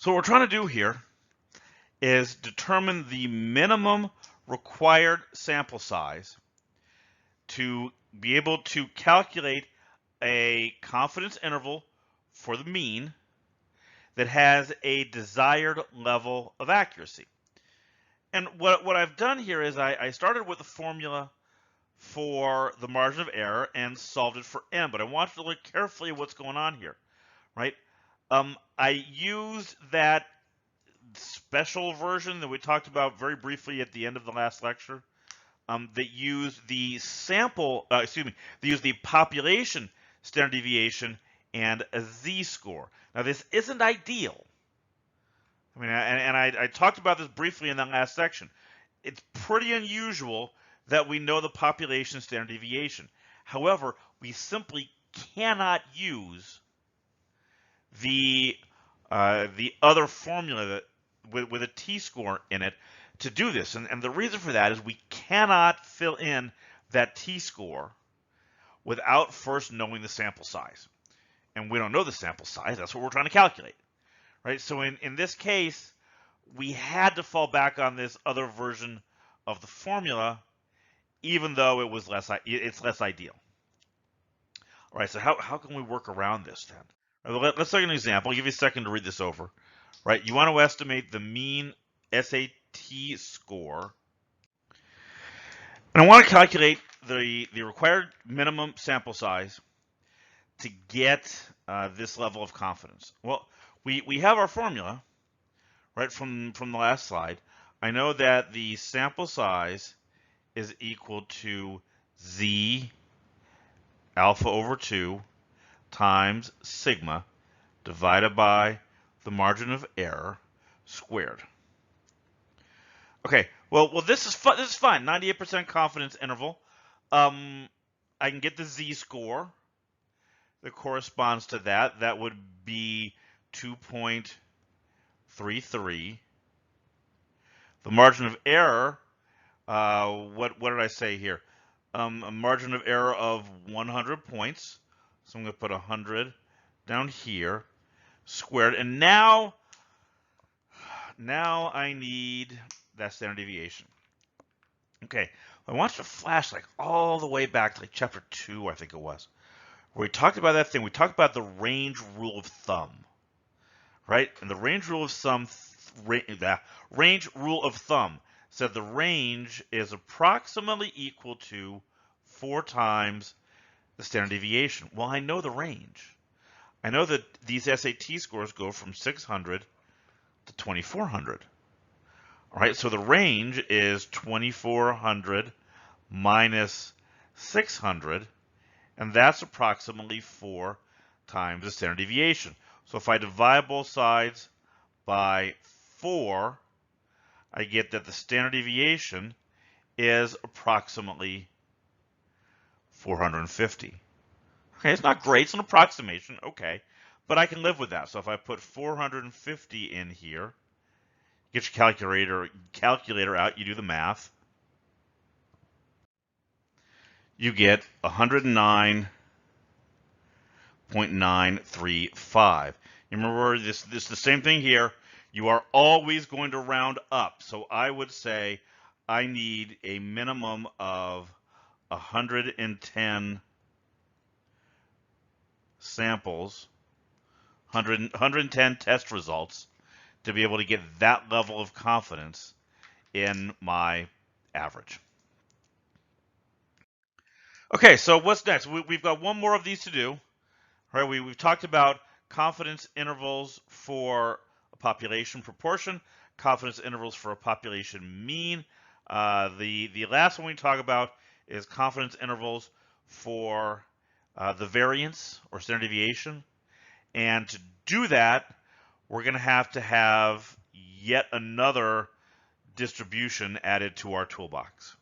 So what we're trying to do here is determine the minimum required sample size to be able to calculate a confidence interval for the mean that has a desired level of accuracy. And what I've done here is I started with a formula for the margin of error and solved it for n, but I want you to look carefully at what's going on here, right? I used that special version that we talked about very briefly at the end of the last lecture, that used the they used the population standard deviation and a z-score. Now this isn't ideal. I mean, I talked about this briefly in that last section. It's pretty unusual that we know the population standard deviation. However, we simply cannot use the other formula that with a t-score in it to do this. And the reason for that is we cannot fill in that t-score without first knowing the sample size. And we don't know the sample size. That's what we're trying to calculate, right? So in this case, we had to fall back on this other version of the formula, even though it's less ideal. All right, so how can we work around this then? Let's take an example. I'll give you a second to read this over. Right, you want to estimate the mean SAT score. And I want to calculate the required minimum sample size to get this level of confidence. Well, we have our formula, right, from the last slide. I know that the sample size is equal to z alpha over 2 times sigma divided by the margin of error squared. Okay, well this is fine. 98% confidence interval. I can get the z-score that corresponds to that. That would be 2.33. The margin of error, what did I say here? A margin of error of 100 points. So I'm going to put 100 down here, squared. And now I need that standard deviation. Okay, I want you to flash like all the way back to like chapter 2, I think it was, where we talked about that thing. We talked about the range rule of thumb, right? And the range rule of thumb, said the range is approximately equal to 4 times the standard deviation. Well, I know the range. I know that these SAT scores go from 600 to 2400. All right, so the range is 2400 minus 600, and that's approximately 4 times the standard deviation. So if I divide both sides by 4, I get that the standard deviation is approximately 450. Okay, it's not great, it's an approximation, okay, but I can live with that. So if I put 450 in here, get your calculator out, you do the math, you get 109.935. You remember this the same thing here. You are always going to round up. So I would say I need a minimum of 110 samples, 110 test results to be able to get that level of confidence in my average. Okay, so what's next? We've got one more of these to do. Right? We've talked about confidence intervals for a population proportion, confidence intervals for a population mean. The last one we talk about is confidence intervals for the variance or standard deviation. And to do that, we're going to have yet another distribution added to our toolbox.